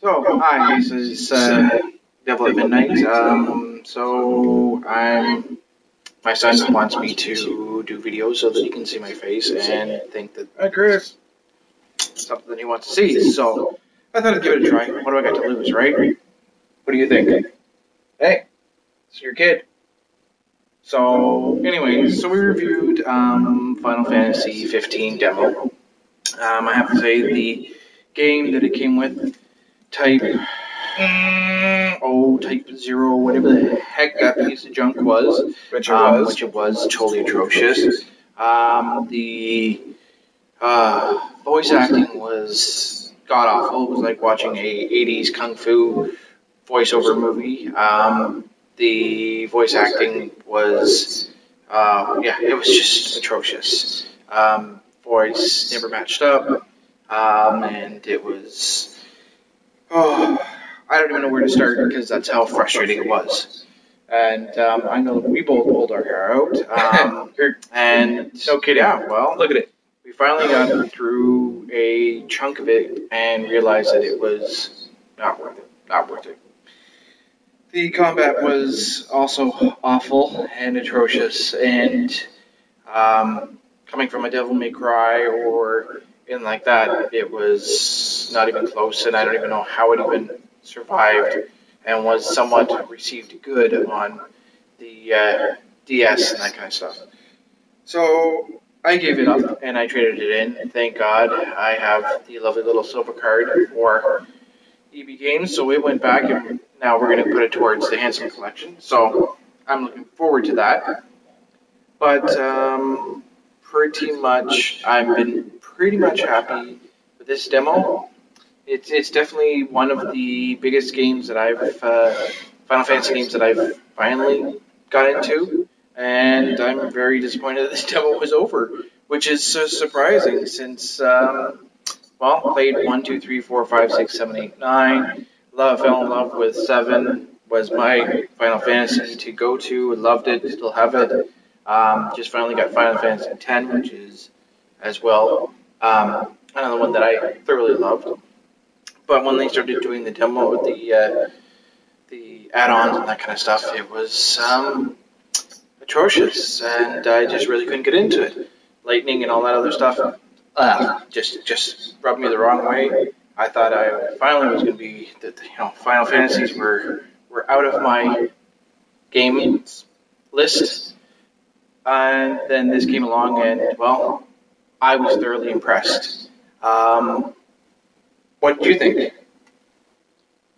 So, hi, this is Devil at Midnight. My son wants me to do videos so that he can see my face and think that Chris, something that he wants to see. So, I thought I'd give it a try. What do I got to lose, right? What do you think? Hey, it's your kid. So, anyways, we reviewed Final Fantasy 15 demo. I have to say the game that it came with, Type 0, whatever the heck that piece of junk was, which it was totally atrocious. The voice acting was god awful. It was like watching a 80s kung fu voiceover movie. The voice acting was, it was just atrocious. Voice never matched up, and it was. Oh, I don't even know where to start because that's how frustrating it was. And I know that we both pulled our hair out. And no kidding. Yeah, well, look at it. We finally got through a chunk of it and realized that it was not worth it. Not worth it. The combat was also awful and atrocious. And coming from a Devil May Cry or in like that, it was not even close, and I don't even know how it even survived and was somewhat received good on the DS and that kind of stuff. So I gave it up and I traded it in, and thank God I have the lovely little silver card for EB Games, so it went back, and now we're going to put it towards the Handsome Collection, so I'm looking forward to that. But pretty much, I've been pretty much happy with this demo. It's definitely one of the biggest games that Final Fantasy games that I've finally got into, and I'm very disappointed that this demo was over, which is so surprising since, played 1, 2, 3, 4, 5, 6, 7, 8, 9, fell in love with 7, was my Final Fantasy to go to, loved it, still have it. Just finally got Final Fantasy X, which is as well another one that I thoroughly loved. But when they started doing the demo with the add-ons and that kind of stuff, it was atrocious, and I just really couldn't get into it. Lightning and all that other stuff just rubbed me the wrong way. I thought I finally was going to be that Final Fantasies were out of my games list. And then this came along, and, well, I was thoroughly impressed. What did you think?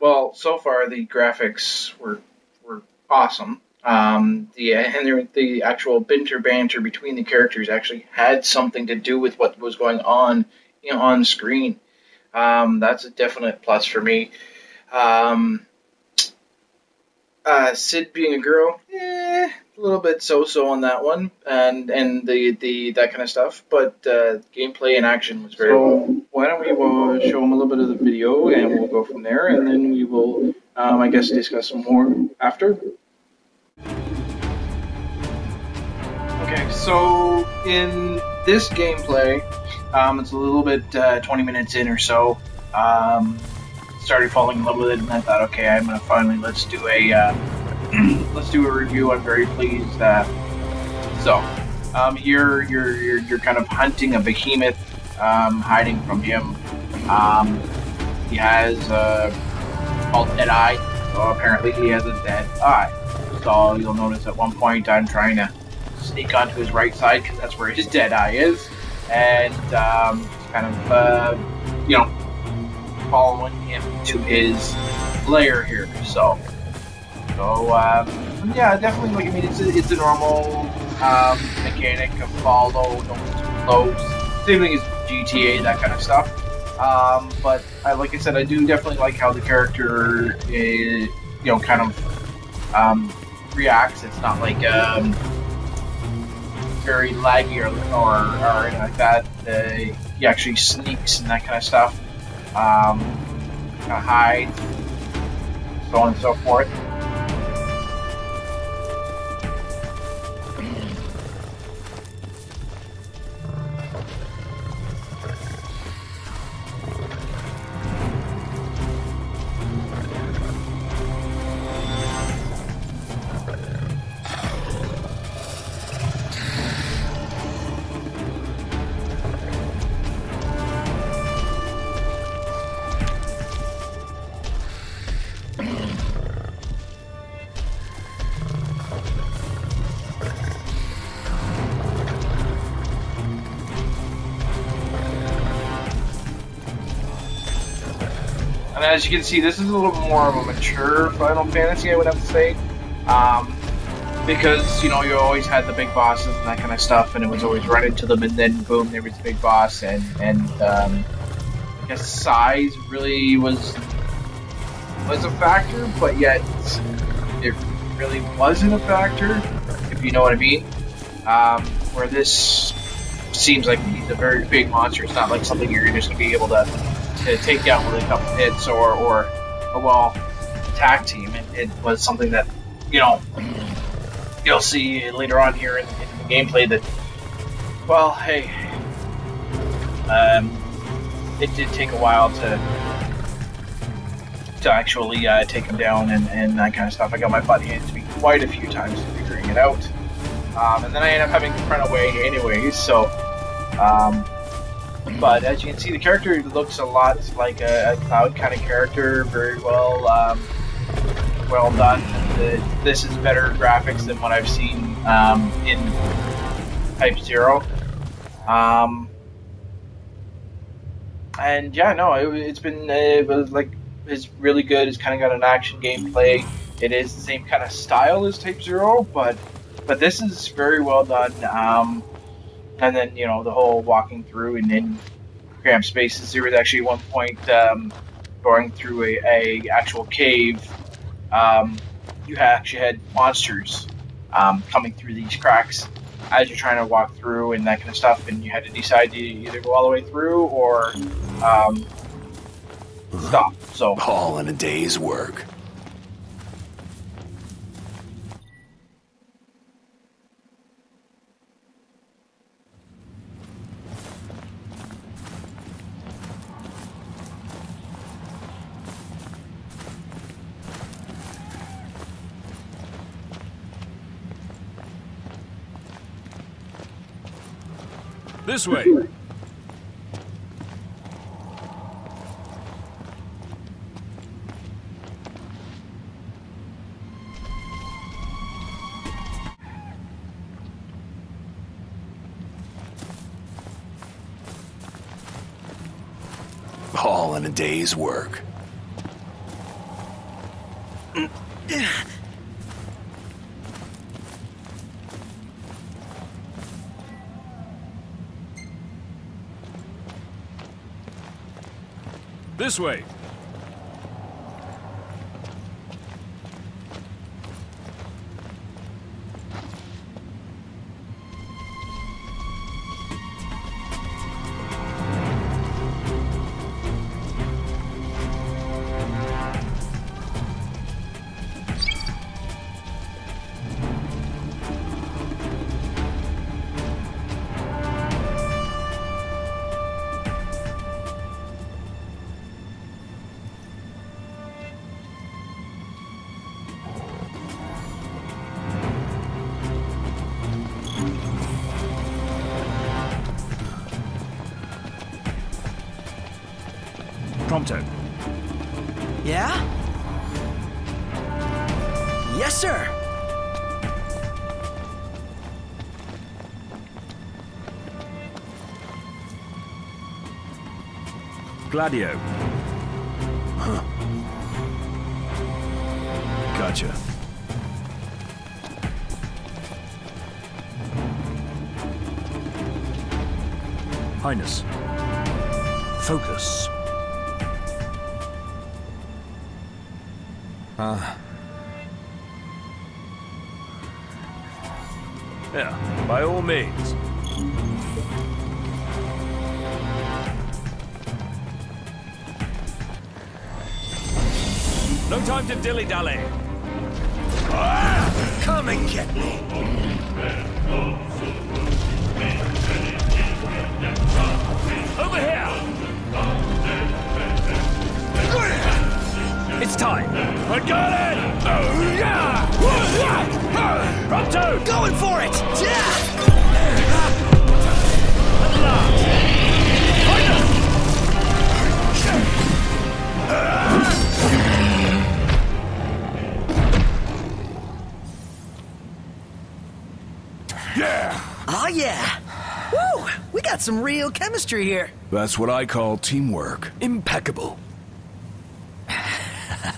Well, so far, the graphics were awesome. The actual banter between the characters actually had something to do with what was going on, on screen. That's a definite plus for me. Sid being a girl, a little bit so-so on that one, and the that kind of stuff. But gameplay and action was very. So why don't we show them a little bit of the video, and we'll go from there, and then we will, I guess, discuss some more after. Okay, so in this gameplay, it's a little bit 20 minutes in or so. Started falling in love with it, and I thought, okay, I'm gonna finally let's do a review. I'm very pleased. You're kind of hunting a behemoth, hiding from him. He has called Dead Eye, so apparently he has a dead eye. So you'll notice at one point I'm trying to sneak onto his right side because that's where his dead eye is, and kind of following him to his lair here. So yeah, definitely. Like, I mean, it's a normal mechanic of follow, don't too close. Same thing as GTA, that kind of stuff. But like I said, I do definitely like how the character is, kind of reacts. It's not like very laggy or anything like that. He actually sneaks and that kind of stuff. Kind of hides, so on and so forth. And as you can see, this is a little more of a mature Final Fantasy, I would have to say. Because, you know, you always had the big bosses and that kind of stuff, and it was always run into them, and then boom, there was the big boss, and I guess size really was a factor, but yet it really wasn't a factor, if you know what I mean. Where this seems like he's a very big monster. It's not like something you're just going to be able to take down with a couple hits or a well attack team. It was something that, you know, you'll see later on here in the gameplay that, well, hey, it did take a while to actually take him down and that kind of stuff. I got my butt handed to me quite a few times figuring it out. And then I ended up having to run away anyways, so, but as you can see, the character looks a lot like a Cloud kind of character, very well, well done. This is better graphics than what I've seen in Type 0. And yeah, no, it's really good. It's kind of got an action gameplay. It is the same kind of style as Type 0, but this is very well done. And then, you know, the whole walking through and in cramped spaces. There was actually one point going through a actual cave. You actually had monsters coming through these cracks as you're trying to walk through and that kind of stuff, and you had to decide to either go all the way through or stop. So all in a day's work. This way. All in a day's work. This way. Prompto. Yeah? Yes, sir. Gladio. Huh. Gotcha. Highness. Focus. Yeah, by all means. No time to dilly-dally. Come and get me. Over here! It's time. I got it! Oh, yeah! Prompto! Going for it! Yeah! At last! Yeah! Oh, yeah! Woo! We got some real chemistry here. That's what I call teamwork. Impeccable. Your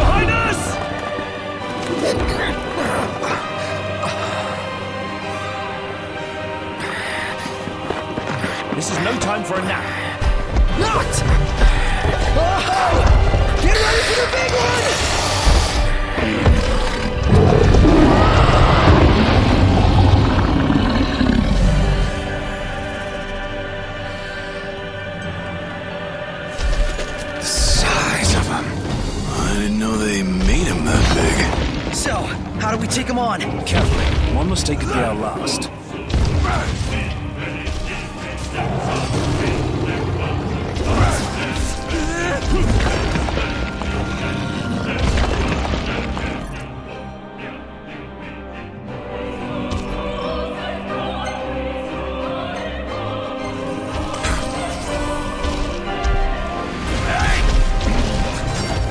Highness! This is no time for a nap. Not! Oh! Get ready for the big one! The size of him. I didn't know they made him that big. So, how do we take him on? Carefully. One mistake could be our last.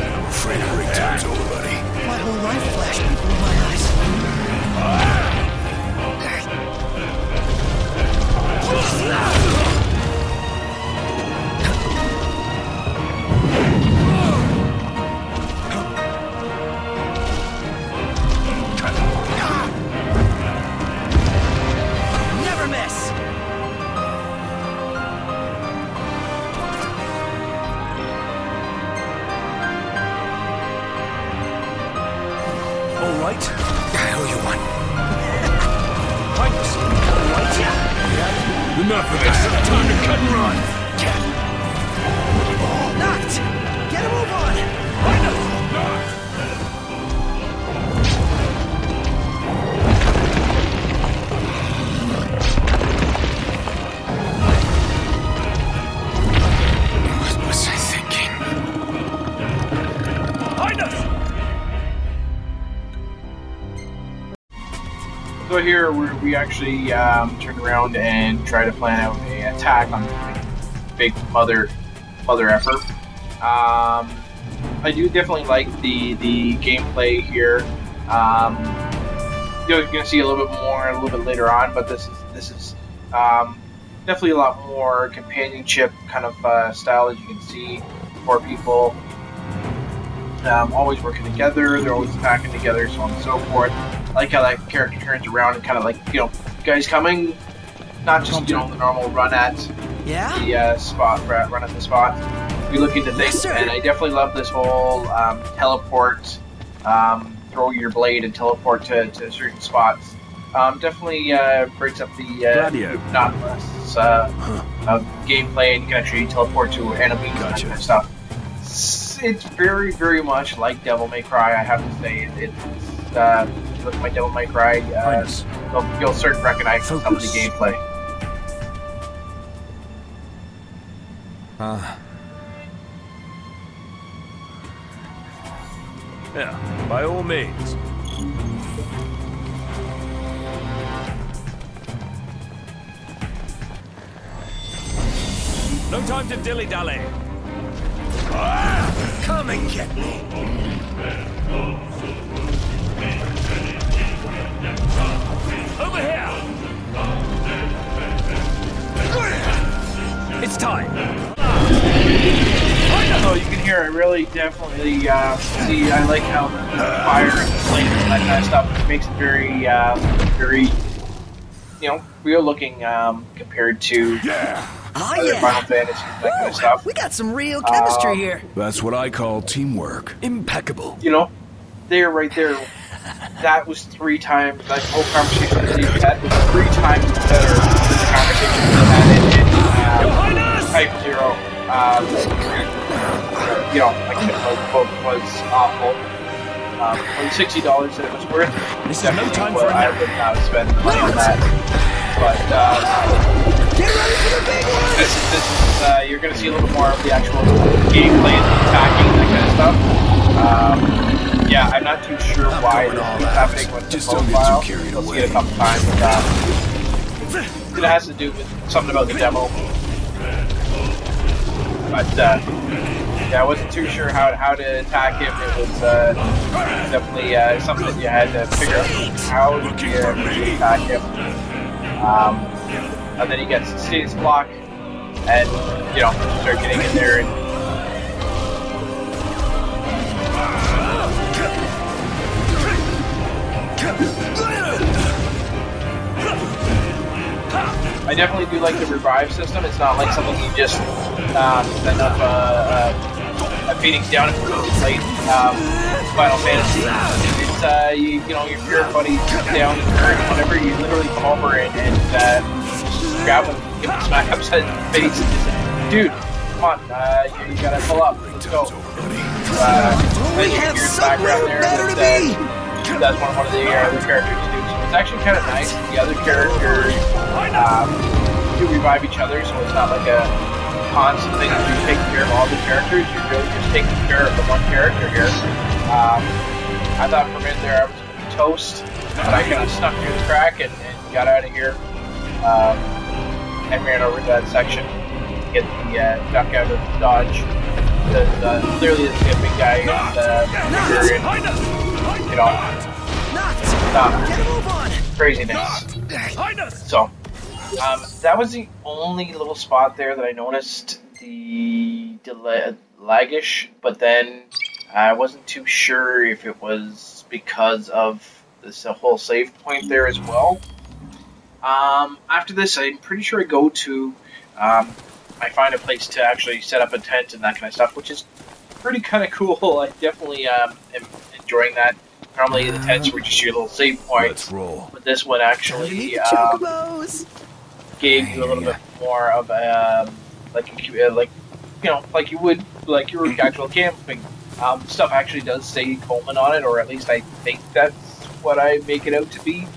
I'm afraid our rig time's over, buddy. My whole life flashed before my eyes. Never miss! All right. I owe you one. Highness. All right. Enough of this. Time to cut and run. Knocked! Get a move on! What was I thinking? Highness! So here we actually turn around and try to plan out an attack on the big mother effer. I do definitely like the gameplay here. You're gonna see a little bit later on, but this is definitely a lot more companionship kind of style, as you can see. 4 people always working together. They're always attacking together, so on and so forth. I like how that character turns around and kind of like, guys coming, not just the normal run at Yeah? the spot, run at the spot. We look into things, Yes, sir. and I definitely love this whole teleport, throw your blade and teleport to certain spots. Definitely breaks up the monotonous gameplay, and you can actually teleport to enemies and that kind of stuff. It's very, very much like Devil May Cry, I have to say. It's if you look at my Devil May Cry, you'll certainly recognize some of the gameplay. Yeah, by all means. No time to dilly-dally. Come and get me! Over here! It's time. So you can hear, I really definitely see, I like how the fire and the flames and that kind of stuff makes it very, very, real looking compared to Oh other yeah! Final Fantasies and that kind of stuff. We got some real chemistry here. That's what I call teamwork. Impeccable. There, right there, that was 3 times, that whole conversation that you had was 3 times better than the conversation we had in Type 0. My book was awful. For the $60 that it was worth, This is no time what for a I nap. would not spend the money on that. But Get ready for the big one! this is you're going to see a little bit more of the actual gameplay and the attacking and that kind of stuff. Yeah, I'm not too sure why this is happening with the Just don't get profile. too carried You'll see away. it a couple times. It has to do with something about the demo. But yeah, I wasn't too sure how to attack him. It was definitely something that you had to figure out how to attack him. and then you get status block, and you know, start getting in there. And I definitely do like the revive system. It's not like something you just send up a Phoenix down and late Final Fantasy. It's you know, your buddy down and hurt, whatever, you literally come over and grab him, give him a smack upside the face, and just say, dude, come on, you gotta pull up, let's go. We have somewhere better to be. That's one of the other characters do. So it's actually kind of nice. The other characters do revive each other, so it's not like a constant thing that you're taking care of all the characters. You're really just taking care of the one character here. I thought for a minute there I was going to be toast, but I kind of snuck through the crack and got out of here and ran over to that section to get the duck out of the dodge. Clearly it's a big guy and you know, craziness. So that was the only little spot there that I noticed the laggish, but then I wasn't too sure if it was because of this whole save point there as well. After this, I'm pretty sure I go to, I find a place to actually set up a tent and that kind of stuff, which is pretty kind of cool. I definitely am enjoying that. Normally the tents were just your little save point. Let's roll. But this one actually gave you a little bit more of a like you know, like you would like your actual camping. Stuff actually does say Coleman on it, or at least I think that's what I make it out to be.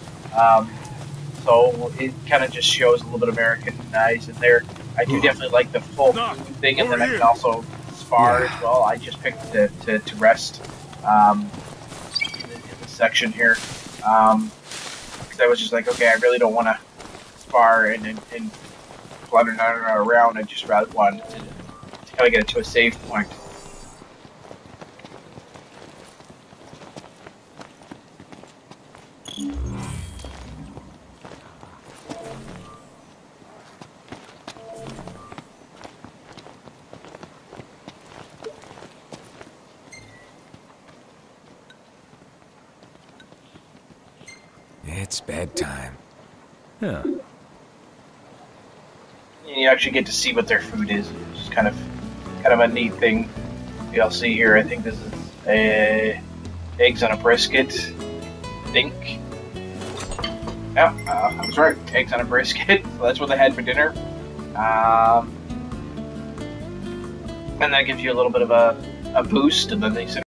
So it kind of just shows a little bit Americanized in there. I do definitely like the full food thing, and then I can also spar as well. I just picked to rest in this section here because I was just like, okay, I really don't want to spar and flutter around. I just rather want to kind of get it to a save point. It's bedtime. Huh. You actually get to see what their food is. It's kind of a neat thing. You'll see here. I think this is eggs on a brisket. I think. Yeah, I was right. Eggs on a brisket. So that's what they had for dinner. And that gives you a little bit of a boost, and then they said